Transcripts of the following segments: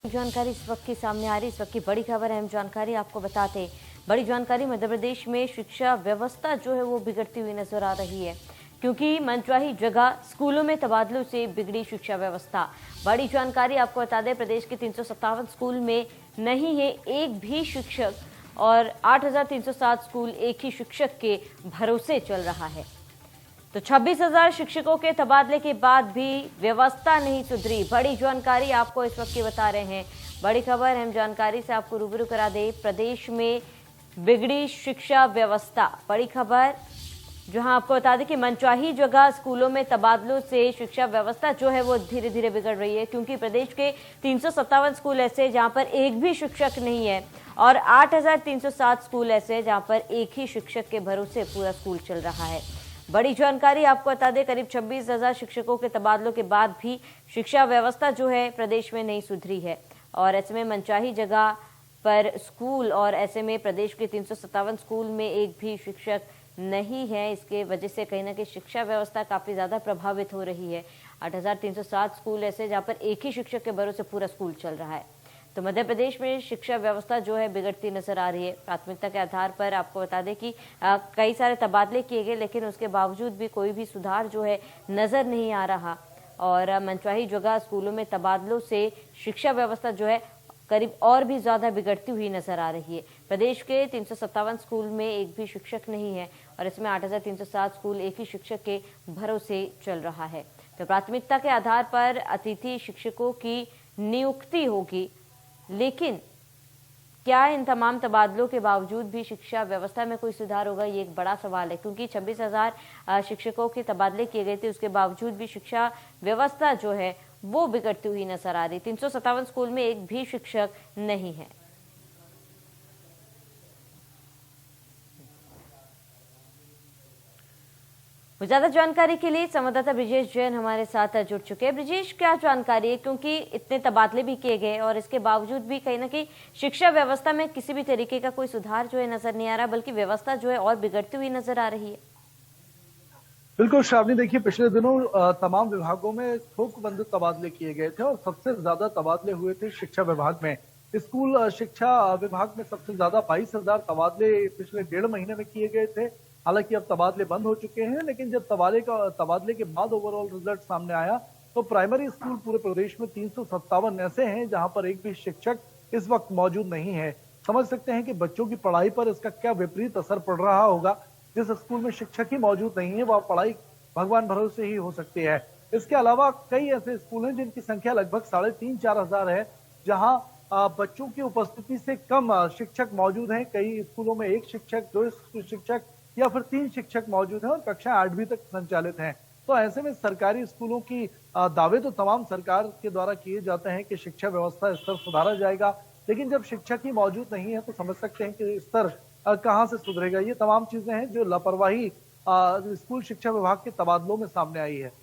जानकारी इस वक्त की सामने आ रही, इस वक्त की बड़ी खबर, अहम जानकारी आपको बताते। बड़ी जानकारी, मध्य प्रदेश में शिक्षा व्यवस्था जो है वो बिगड़ती हुई नजर आ रही है, क्योंकि मनचाही जगह स्कूलों में तबादलों से बिगड़ी शिक्षा व्यवस्था। बड़ी जानकारी आपको बता दें, प्रदेश के 357 स्कूल में नहीं है एक भी शिक्षक और 8,307 स्कूल एक ही शिक्षक के भरोसे चल रहा है। तो 26,000 शिक्षकों के तबादले के बाद भी व्यवस्था नहीं सुधरी। बड़ी जानकारी आपको इस वक्त की बता रहे हैं। बड़ी खबर, अहम जानकारी से आपको रूबरू करा दे। प्रदेश में बिगड़ी शिक्षा व्यवस्था, बड़ी खबर जहां आपको बता दें कि मनचाही जगह स्कूलों में तबादलों से शिक्षा व्यवस्था जो है वो धीरे धीरे बिगड़ रही है, क्योंकि प्रदेश के 357 स्कूल ऐसे जहां पर एक भी शिक्षक नहीं है और 8,307 स्कूल ऐसे जहां पर एक ही शिक्षक के भरोसे पूरा स्कूल चल रहा है। बड़ी जानकारी आपको बता दें, करीब 26,000 शिक्षकों के तबादलों के बाद भी शिक्षा व्यवस्था जो है प्रदेश में नहीं सुधरी है और ऐसे में मनचाही जगह पर स्कूल और ऐसे में प्रदेश के 357 स्कूल में एक भी शिक्षक नहीं है। इसके वजह से कहीं ना कहीं शिक्षा व्यवस्था काफी ज्यादा प्रभावित हो रही है। 8,307 स्कूल ऐसे जहाँ पर एक ही शिक्षक के भरोसे पूरा स्कूल चल रहा है। तो मध्य प्रदेश में शिक्षा व्यवस्था जो है बिगड़ती नजर आ रही है। प्राथमिकता के आधार पर आपको बता दें कि कई सारे तबादले किए गए, लेकिन उसके बावजूद भी कोई भी सुधार जो है नजर नहीं आ रहा और मनचाही जगह स्कूलों में तबादलों से शिक्षा व्यवस्था जो है करीब और भी ज्यादा बिगड़ती हुई नजर आ रही है। प्रदेश के 357 स्कूल में एक भी शिक्षक नहीं है और इसमें 8,307 स्कूल एक ही शिक्षक के भरोसे चल रहा है। तो प्राथमिकता के आधार पर अतिथि शिक्षकों की नियुक्ति होगी, लेकिन क्या इन तमाम तबादलों के बावजूद भी शिक्षा व्यवस्था में कोई सुधार होगा, ये एक बड़ा सवाल है, क्योंकि 26,000 शिक्षकों के तबादले किए गए थे, उसके बावजूद भी शिक्षा व्यवस्था जो है वो बिगड़ती हुई नजर आ रही। 357 स्कूल में एक भी शिक्षक नहीं है। ज्यादा जानकारी के लिए संवाददाता ब्रिजेश जैन हमारे साथ जुड़ चुके हैं। ब्रिजेश, क्या जानकारी है, क्योंकि इतने तबादले भी किए गए और इसके बावजूद भी कहीं ना कहीं शिक्षा व्यवस्था में किसी भी तरीके का कोई सुधार जो है नजर नहीं आ रहा, बल्कि व्यवस्था जो है और बिगड़ती हुई नजर आ रही है। बिल्कुल श्रावणी, देखिए पिछले दिनों तमाम विभागों में थोकबंद तबादले किए गए थे और सबसे ज्यादा तबादले हुए थे शिक्षा विभाग में। स्कूल शिक्षा विभाग में सबसे ज्यादा 22,000 तबादले पिछले 1.5 महीने में किए गए थे। हालांकि अब तबादले बंद हो चुके हैं, लेकिन जब तबादले के बाद ओवरऑल रिजल्ट सामने आया तो प्राइमरी स्कूल पूरे प्रदेश में 357 ऐसे हैं जहां पर एक भी शिक्षक इस वक्त मौजूद नहीं है। समझ सकते हैं कि बच्चों की पढ़ाई पर इसका क्या विपरीत असर पड़ रहा होगा। जिस स्कूल में शिक्षक ही मौजूद नहीं है, वह पढ़ाई भगवान भरोसे ही हो सकती है। इसके अलावा कई ऐसे स्कूल हैं जिनकी संख्या लगभग 3,500-4 हजार है, जहां बच्चों की उपस्थिति से कम शिक्षक मौजूद हैं। कई स्कूलों में 1 शिक्षक, 2 शिक्षक या फिर 3 शिक्षक मौजूद हैं और कक्षा 8वीं तक संचालित हैं। तो ऐसे में सरकारी स्कूलों की दावे तो तमाम सरकार के द्वारा किए जाते हैं कि शिक्षा व्यवस्था स्तर सुधारा जाएगा, लेकिन जब शिक्षक ही मौजूद नहीं है तो समझ सकते हैं कि स्तर कहां से सुधरेगा। ये तमाम चीजें हैं जो लापरवाही स्कूल शिक्षा विभाग के तबादलों में सामने आई है।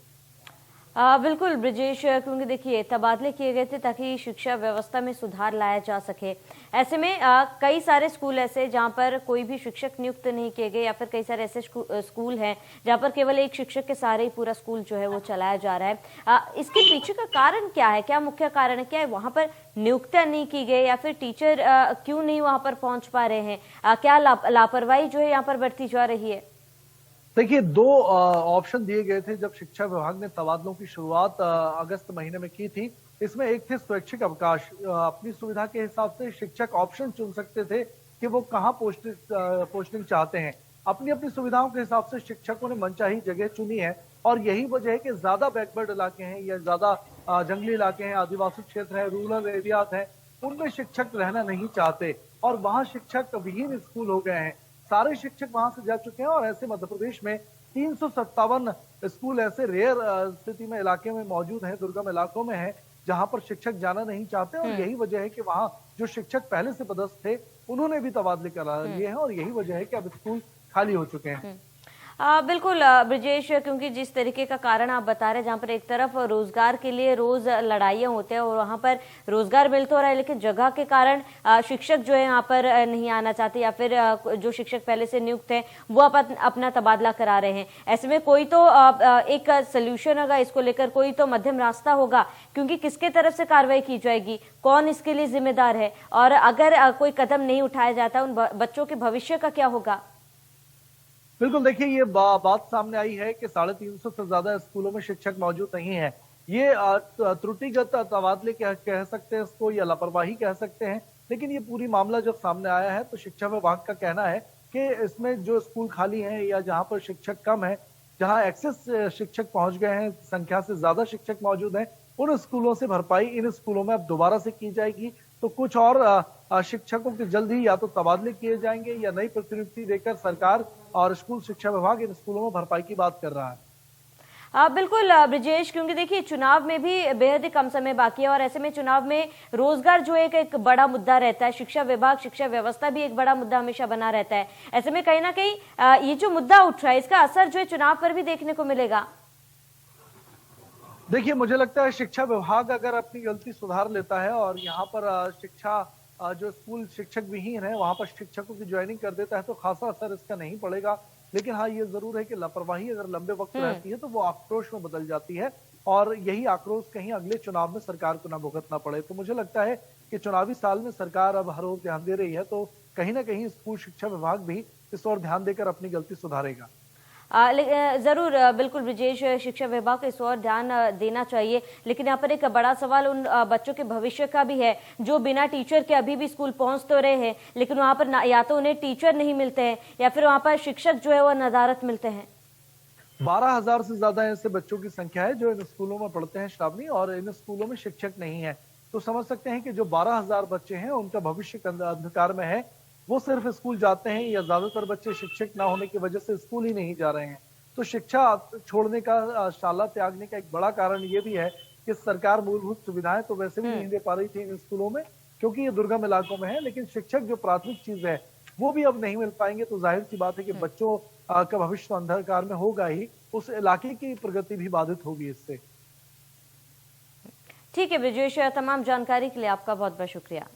बिल्कुल ब्रिजेश, क्योंकि देखिए तबादले किए गए थे ताकि शिक्षा व्यवस्था में सुधार लाया जा सके। ऐसे में कई सारे स्कूल ऐसे जहां पर कोई भी शिक्षक नियुक्त नहीं किए गए, या फिर कई सारे ऐसे स्कूल हैं जहां पर केवल एक शिक्षक के सहारे ही पूरा स्कूल जो है वो चलाया जा रहा है। इसके पीछे का कारण क्या है, क्या मुख्य कारण है, क्या वहां पर नियुक्तियां नहीं की गई या फिर टीचर क्यों नहीं वहां पर पहुंच पा रहे हैं, क्या लापरवाही जो है यहाँ पर बढ़ती जा रही है? देखिए, 2 ऑप्शन दिए गए थे जब शिक्षा विभाग ने तबादलों की शुरुआत अगस्त महीने में की थी। इसमें एक थे स्वैच्छिक अवकाश। अपनी सुविधा के हिसाब से शिक्षक ऑप्शन चुन सकते थे कि वो कहाँ पोस्टिंग चाहते हैं। अपनी अपनी सुविधाओं के हिसाब से शिक्षकों ने मनचाही जगह चुनी है और यही वजह है कि ज्यादा बैकवर्ड इलाके हैं या ज्यादा जंगली इलाके हैं, आदिवासी क्षेत्र है, रूरल एरियाज हैं, उनमें शिक्षक रहना नहीं चाहते और वहां शिक्षक विहीन स्कूल हो गए हैं। सारे शिक्षक वहां से जा चुके हैं और ऐसे मध्य प्रदेश में 357 स्कूल ऐसे रेयर स्थिति में इलाके में मौजूद हैं, दुर्गम इलाकों में हैं, जहां पर शिक्षक जाना नहीं चाहते और यही वजह है कि वहां जो शिक्षक पहले से पदस्थ थे उन्होंने भी तबादले करा लिए हैं और यही वजह है कि अब स्कूल खाली हो चुके हैं। बिल्कुल ब्रिजेश, क्योंकि जिस तरीके का कारण आप बता रहे हैं, जहाँ पर एक तरफ रोजगार के लिए रोज लड़ाइयाँ होते हैं और वहाँ पर रोजगार मिल तो रहा है, लेकिन जगह के कारण शिक्षक जो है यहाँ पर नहीं आना चाहते, या फिर जो शिक्षक पहले से नियुक्त हैं वो अपना तबादला करा रहे हैं। ऐसे में कोई तो एक सोल्यूशन होगा इसको लेकर, कोई तो मध्यम रास्ता होगा, क्योंकि किसके तरफ से कार्रवाई की जाएगी, कौन इसके लिए जिम्मेदार है, और अगर कोई कदम नहीं उठाया जाता उन बच्चों के भविष्य का क्या होगा? बिल्कुल, देखिए ये बात सामने आई है कि 350 से ज्यादा स्कूलों में शिक्षक मौजूद नहीं है। ये त्रुटिगत तबादले कह सकते हैं इसको, या लापरवाही कह सकते हैं। लेकिन ये पूरी मामला जब सामने आया है तो शिक्षा विभाग का कहना है कि इसमें जो स्कूल खाली हैं या जहां पर शिक्षक कम है, जहां एक्सेस शिक्षक पहुंच गए हैं, संख्या से ज्यादा शिक्षक मौजूद हैं, उन स्कूलों से भरपाई इन स्कूलों में अब दोबारा से की जाएगी। तो कुछ और शिक्षकों के जल्द ही या तो तबादले किए जाएंगे या नई प्रतिनियुक्ति देकर सरकार और स्कूल शिक्षा विभाग इन स्कूलों में भरपाई की बात कर रहा है। बिल्कुल ब्रिजेश, क्योंकि देखिए चुनाव में भी बेहद ही कम समय बाकी है और ऐसे में चुनाव में रोजगार जो एक बड़ा मुद्दा रहता है, शिक्षा विभाग, शिक्षा व्यवस्था भी एक बड़ा मुद्दा हमेशा बना रहता है। ऐसे में कहीं ना कहीं ये जो मुद्दा उठ रहा है इसका असर जो है चुनाव पर भी देखने को मिलेगा। देखिए, मुझे लगता है शिक्षा विभाग अगर अपनी गलती सुधार लेता है और यहाँ पर शिक्षा जो स्कूल शिक्षक विहीन है वहां पर शिक्षकों की ज्वाइनिंग कर देता है तो खासा असर इसका नहीं पड़ेगा। लेकिन हाँ, ये जरूर है कि लापरवाही अगर लंबे वक्त रहती है तो वो आक्रोश में बदल जाती है, और यही आक्रोश कहीं अगले चुनाव में सरकार को ना भुगतना पड़े। तो मुझे लगता है कि चुनावी साल में सरकार अब हर ओर ध्यान दे रही है, तो कहीं ना कहीं स्कूल शिक्षा विभाग भी इस ओर ध्यान देकर अपनी गलती सुधारेगा। जरूर बिल्कुल ब्रिजेश, शिक्षा विभाग को इस ओर ध्यान देना चाहिए। लेकिन यहाँ पर एक बड़ा सवाल उन बच्चों के भविष्य का भी है जो बिना टीचर के अभी भी स्कूल पहुंच तो रहे हैं, लेकिन वहां पर या तो उन्हें टीचर नहीं मिलते हैं या फिर वहां पर शिक्षक जो है वो नदारत मिलते हैं। 12,000 से ज्यादा ऐसे बच्चों की संख्या है जो इन स्कूलों में पढ़ते हैं श्रावणी, और इन स्कूलों में शिक्षक नहीं है। तो समझ सकते हैं कि जो 12,000 बच्चे हैं उनका भविष्य अंधकार में है। वो सिर्फ स्कूल जाते हैं, या ज्यादातर बच्चे शिक्षक ना होने की वजह से स्कूल ही नहीं जा रहे हैं। तो शिक्षा छोड़ने का, शाला त्यागने का एक बड़ा कारण ये भी है कि सरकार मूलभूत सुविधाएं तो वैसे भी नहीं दे पा रही थी इन स्कूलों में, क्योंकि ये दुर्गम इलाकों में है। लेकिन शिक्षक जो प्राथमिक चीज है वो भी अब नहीं मिल पाएंगे, तो जाहिर सी बात है कि बच्चों का भविष्य तो अंधकार में होगा ही, उस इलाके की प्रगति भी बाधित होगी इससे। ठीक है ब्रिजेश, तमाम जानकारी के लिए आपका बहुत बहुत शुक्रिया।